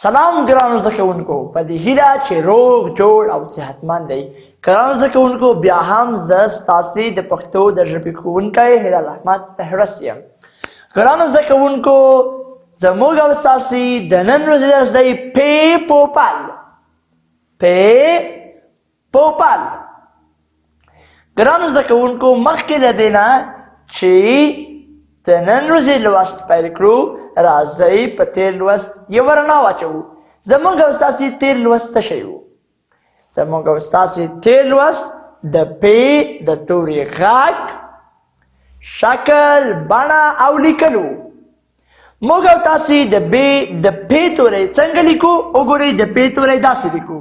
سلام ګرانو زده کوونکو، په دې هیله چې روغ جوړ او صحتمند دی. ګرانو زده کوونکو، بیا هم زه ستاسې د پښتو د ژبې ښوونکی هلال احمد پهرس یم. ګرانو زده کوونکو، زموږ او ستاسې د نن ورځې درس دی پوپل. پوپل. ګرانو زده کوونکو، مخکې له دې نه چې د نن ورځې لوست پیل کړو، راځئ په تیر لوست یو رڼا واچوو. زموږ او ستاسې تیر لوست څه شی و؟ زموږ او ستاسې تیر لوست د پې د توري غږ، شکل، بڼه او لیکل و. موږ او تاسې د پې توری څنګه لیکو؟ وګورئ، د پې توری داسې لیکو.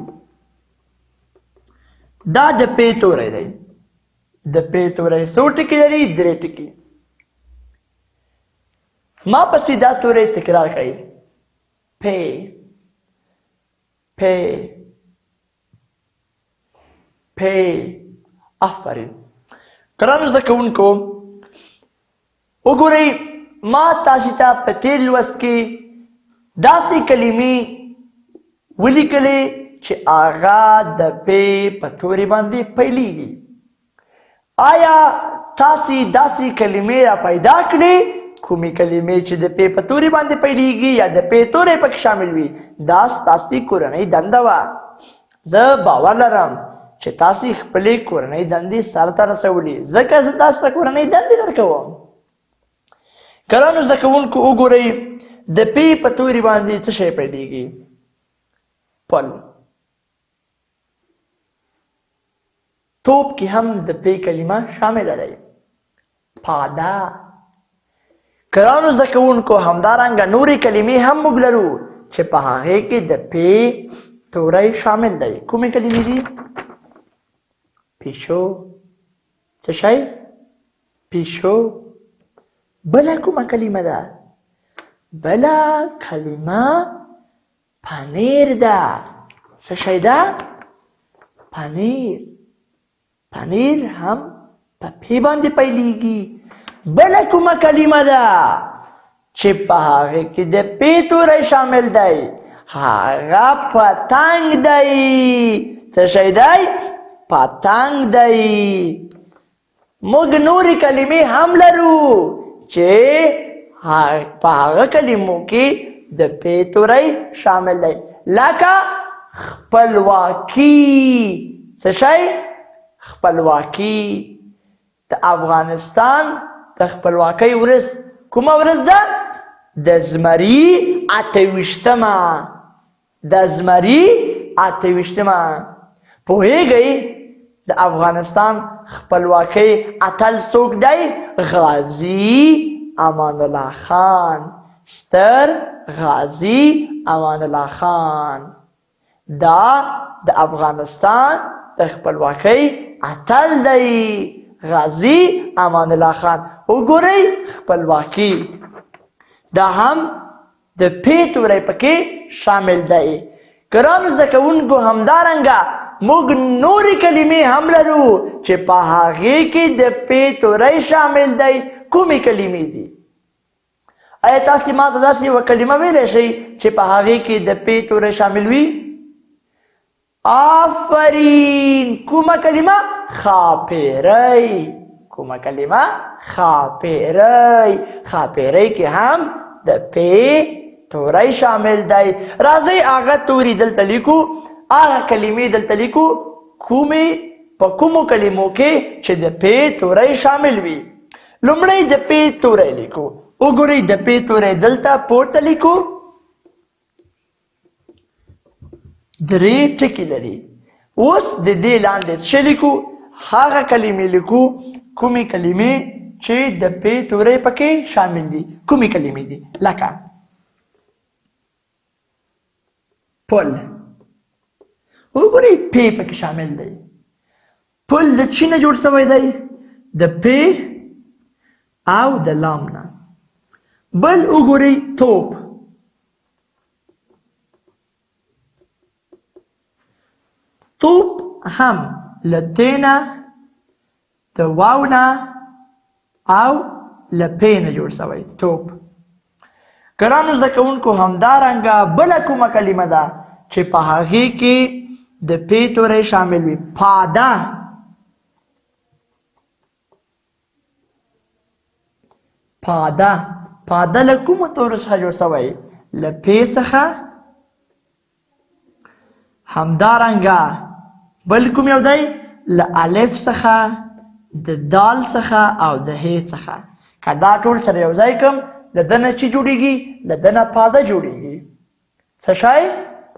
دا د پې توری دی. د پې توری څو ټکي لري؟ 3 ټکي. ما پسې دا توری تکرار کړئ. پې. آفرین. ګرانو زده کوونکو، وګورئ، ما تاسې ته په تېر لوست کې داسې کلمې ولیکلې چې هغه د پې په توري باندې پیلیږي. آیا تاسې داسې کلمې را پیدا کړې؟ کومې کلمې چې د پې په توري باندې پیلیږي یا د پې توری پکې شامل وي؟ دا ستاسې کورنۍ دنده وه. زه باور لرم چې تاسې خپلې کورنۍ دندې سرته رسولي، ځکه زه تاسو ته کورنۍ دندې درکوم. ګرانو زده کوونکو، وګورئ، د پې په توري باندې څه شی پیلیږي؟ پل. توپ کې هم د پې کلمه شامله دی. پاده. ګرانو زده کوونکو، همدارنګه نورې کلمې هم موږ لرو چې په هغې کې د پې توری شامل دی. کومې کلمې دي؟ پیشو. څه شی؟ پیشو. بله کومه کلمه ده؟ بله کلمه پنیر ده. څه شی ده؟ پنیر. پنیر هم په پې باندې پیلیږي. بله کومه کلمه ده چې په هغې کې د پې توری شامل دی؟ هغه پتنګ دی. څه شی دی؟ پتنګ دی. موږ نورې کلمې هم لرو چې په هغه کلمو کې د پې توری شامل دی، لکه خپلواکي. څه شی؟ خپلواکي. د افغانستان د خپلواکۍ ورځ کومه ورځ ده؟ د زمري 28مه. د زمري 28مه. پوهیږئ د افغانستان خپلواکۍ اتل څوک دی؟ غازي امان الله خان. ستر غازي امان الله خان. دا د افغانستان د خپلواکۍ اتل دی، غازي امان الله خان. وګورئ، خپلواکي. دا هم د پې توری پکې شامل دی. ګرانو زده کوونکو، همدارنګه موږ نورې کلمې هم لرو چې په هغې کې د پې توری شامل دی. کومې کلمې دي؟ آیا تاسې ما ته داسې یوه کلمه ویلی شئ چې په هغې کې د پې توری شامل وي؟ آفرین. کومه کلمه؟ ښاپېرۍ. کومه کلمه؟ ښاپېرۍ. ښاپېرۍ کې هم د پې توری شامل دی. راځئ هغه توري دلته لیکو، هغه کلمې دلته لیکو په کومو کلمو کې چې د پې توری شامل وي. لومړی د پې توری لیکو. وګورئ، د پې توری دلته پورته لیکو. 3 ټکي لري. اوس د دې لاندې څه لیکو؟ هغه کلمې لیکو کومې کلمې چې د پې توری پکې شامل دي. کومې کلمې دي؟ لکه پل. وګورئ، پې پکې شامل دی. پل د چی نه جوړ شوی دی؟ د پې او د لام نه. بل وګورئ، توپ. توپ هم له ت نه، د واو نه او له پې نه جوړ شوی توپ. ګرانو زده کوونکو همدارنګه بله کومه کلمه ده چې په هغې کې د پې توری شامل وي. پاده پاده له کومو تورو څخه جوړ شوی؟ له پې څخه. همدارنګه بل کوم یو دی؟ له الف څخه، د دال څخه او د ه څخه. که دا ټول سره یو ځای کړم له ده نه چې جوړېږي؟ له ده نه پاده جوړېږي. څه شی؟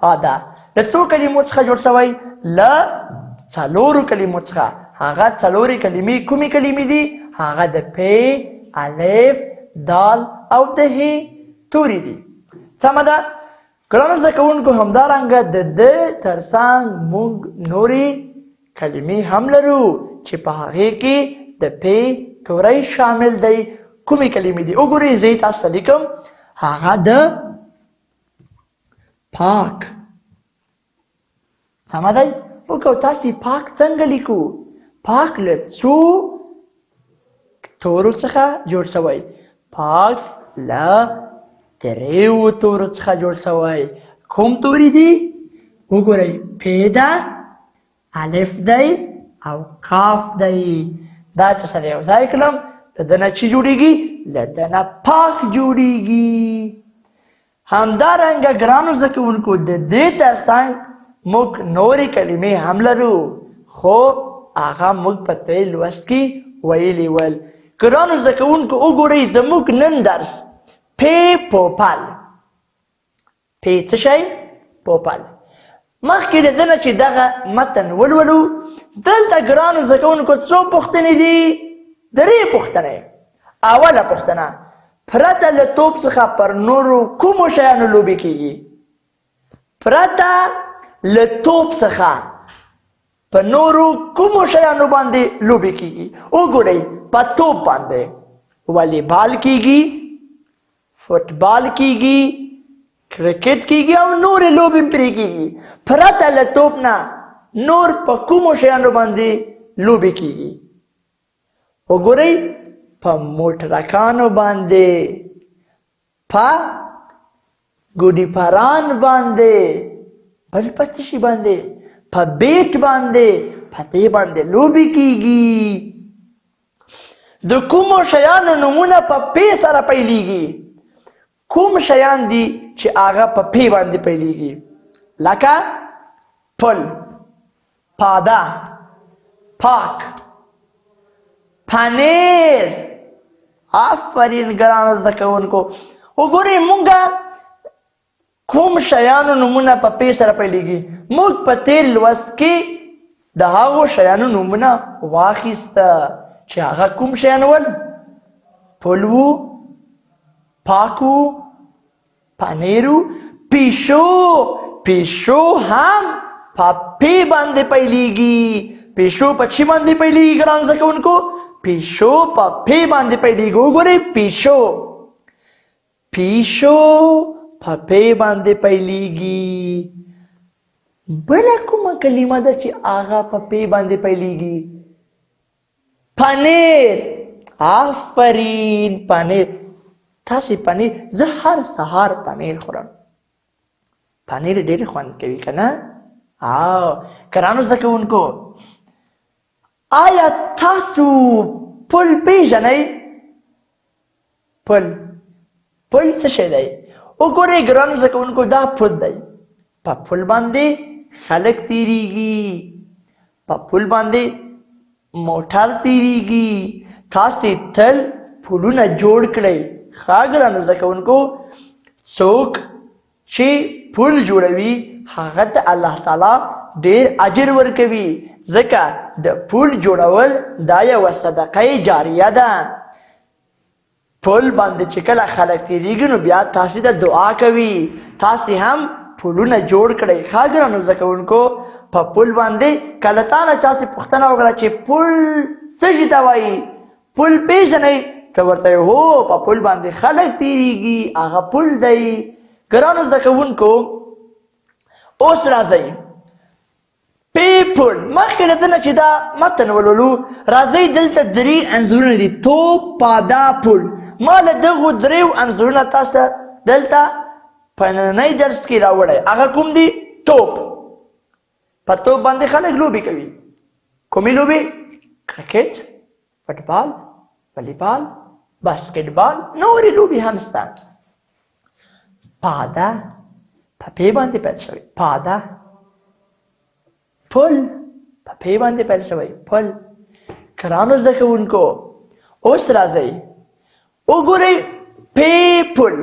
پاده. له څو کلمو څخه جوړ شوی؟ له 4 کلمو څخه. هغه 4 کلمې کومې کلمې دي؟ هغه د پ، الف، دال او د ه توري دي. سمه ده؟ ګرانو زده کوونکو همدارنګه د ده ترڅنګ موږ نورې کلمې هم لرو چې په هغې کې د پ توری شامل دی. کومې کلمې دي؟ وګورئ زه یې تاسو ته لیکم. هغه د پاک. سمه دی؟ وګورئ تاسې پاک څنګه لیکو؟ پاک له څو تورو څخه جوړ شوی؟ پاک له 3 تورو څخه جوړ شوی. کوم توري دي؟ وګورئ پ ده، الف دی او کاف دی. دا چې سره یو ځای کړم له ده نه چې جوړېږي؟ له ده نه پاک جوړېږي. همدارنګه ګرانو زده کوونکو د دې ترڅنګ موږ نورې کلمې هم لرو خو هغه موږ په تېر لوست کې ویلي ول. ګرانو زده کوونکو وګورئ زموږ نن درس پ پوپل. پ څه شی؟ پوپل. مخکې د ده نه چې دغه متن ولولو دلته ګرانو زده کوونکو څو پوښتنې دي؟ 3 پوښتنې. اوله پوښتنه: پرته له توپ څخه پر نورو کومو شیانو لوبې کیږي؟ پرته له توپ څخه په نورو کومو شیانو باندې لوبې کیږي؟ وګورئ په توپ باندې والیبال کیږي، فوټبال کیږي، کرکټ کیږي او نورې لوبې پرې کیږي. پرته له توپ نه نور په کومو شیانو باندې لوبې کیږي؟ وګورئ په موټرکانو باندې، په ګوډي پران باندې، بل په څه شي باندې؟ په بیټ باندې، په دې باندې لوبې کیږي. د کومو شیانو نومونه په پې سره پیلیږي؟ کوم شیان دي چې هغه په پې باندې پیلیږي؟ لکه پل، پاده، پاک، پنیر. آفرین ګرانو زده کوونکو. وګورئ مونږه کوم شیانو نومونه په پې سره پیلیږي؟ موږ په تېر لوست کې د هغو شیانو نومونه واخیسته چې هغه کوم شیان ول؟ پل وو، پاک وو، پنیر وو، پیشو. پیشو هم په پې باندې پیلیږي. پیشو په چی باندې پیلیږي ګرانو زده کوونکو؟ پیشو په پې باندې پیلیږي. وګورئ پیشو. پیشو په پې باندې پیلیږي. بله کومه کلمه ده چې هغه په پې باندې پیلیږي؟ پنیر. آفرین پنیر. تاسې پنیر، زه هر سهار پنیر خورم. پنیر ډېر خوند کوي که نه؟ ګرانو زده کوونکو آیا تاسو پل پیژنئ؟ پل څه شی دی؟ وګورئ ګرانو زده کوونکو دا پل دی. په پل باندې خلک تیریږي، په پل باندې موټر تیریږي. تاسې تل پلونه جوړ کړئ. ښه ګرانو زده کوونکو څوک چې پل جوړوي هغه ته الله تعالی ډېر اجر ورکوي، ځکه د پل جوړول دا یوه صدقه جاریه ده. پل باندې چې کله خلک تیریږي نو بیا تاسې ته دعا کوي. تاسې هم پلونه جوړ کړئ. ښه ګرانو زده کوونکو په پل باندې کله تا نه چا چې پوښتنه وکړه چې پل څه شي ته وایي؟ پل پیژنئ؟ ته ورته هو په پل باندې خلک تیریږي، هغه پل دی. ګرانو زده کوونکو اوس راځئ پیپل. مخکې له ده نه چې دا متن ولولو راځئ دلته 3 انځورونه دي: توپ، پاده، پل. ما له دغو 3 انځورونه تاسو ته دلته په نننی درس کې راوړی هغه کوم دی؟ توپ. په توپ باندې خلک لوبې کوي. کومې لوبې؟ کرکټ، فټبال، والیبال، باسکټبال، نورې لوبې هم شته. پاده په پې باندې پیل شوی. پاده. پل په پې باندې پیل شوی. پل. ګرانو زده کوونکو اوس راځئ وګورئ پیپل.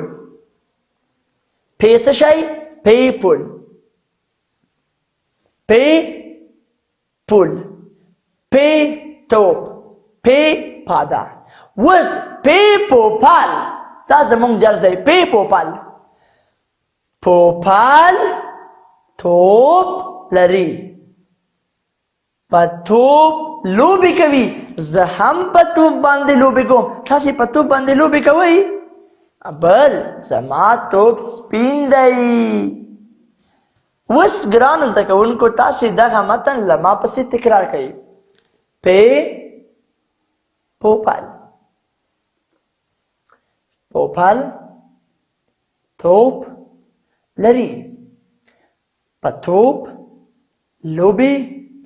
پې څه شی؟ پیپل. پې پل. پې توپ. پې پاده. اوس پې پوپل. دا زموږ درس دی. پې پوپل. پوپل توپ لري. په توپ لوبې کوي. زه هم په توپ باندې لوبې کوم. تاسې په توپ باندې لوبې کوئ؟ بل زما توپ سپین دی. اوس ګرانو زده کوونکو تاسې دغه متن له ما پسې تکرار کوئ. پې پوپل. پوپل توپ لري. په توپ لوبې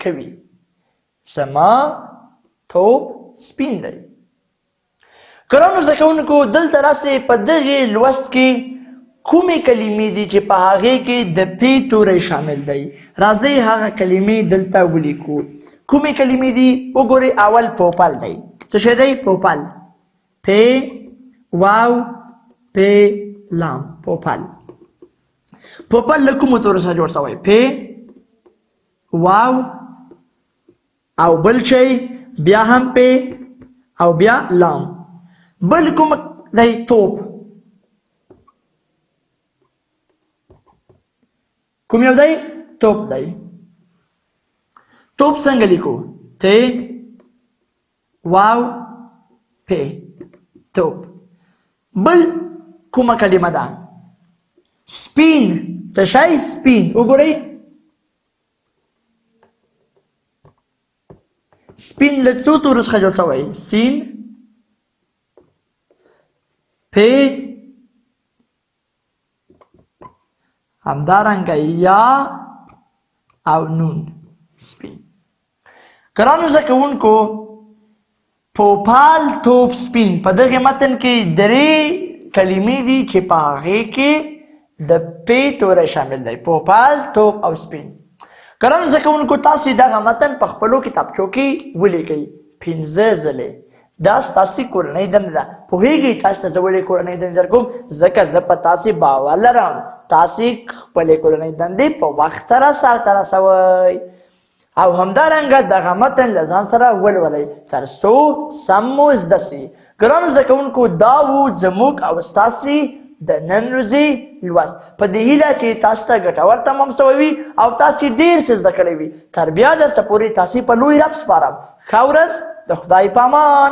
کوي. زما توپ سپین دی. ګرانو زده کوونکو دلته راسئ په دغې لوست کې کومې کلمې دي چې په هغې کې د پې توری شامل دی. راځئ هغه کلمې دلته ولیکو. کومې کلمې دي؟ وګورئ اول پوپل دی. څه شی دی؟ پوپل. پې واو پې لام. پوپل. پوپل له کومو تورو څخه جوړ شوی؟ پې واو او بل شی بیا هم پې او بیا لام. بل کوم دی؟ توپ. کوم یو دی؟ توپ دی. توپ څنګه لیکو؟ ت واو پې توپ. بل کومه کلمه ده؟ سپین. څه شی؟ سپین. وګورئ سپین له څو تورو څخه جوړ شوی؟ سین پې همدارنګه یا او نون. سپین. ګرانو زده کوونکو پوپل توپ سپین په دغه متن کې درې کلمې دي چې په هغې کې د پې توری شامل دی. پوپل توپ او سپین. ګرانو زده کوونکو تاسې دغه متن په خپلو کتابچو کې ولیکئ 5 ځلې. دا ستاسې کورنۍ دنده ده. پوهېږئ تاسو ته زه ولې کورنۍ دندې درکوم؟ ځکه زه په تاسې باور لرم تاسې خپلې کورنۍ دندې په وخت سره سرته رسوئ او همدارنګه دغه متن له ځان سره ولولئ تر څو سم مو زده سي. ګرانو زده کوونکو دا و زموږ او ستاسې د نن ورځې لوست. په دې هیله چې تاسو ته ګټور تمام شوی وي او تاسې ډېر څه زده کړی وي. تر بیا درته پورې تاسې په لوی رب سپارم. ښه ورځ. د خدای په امان.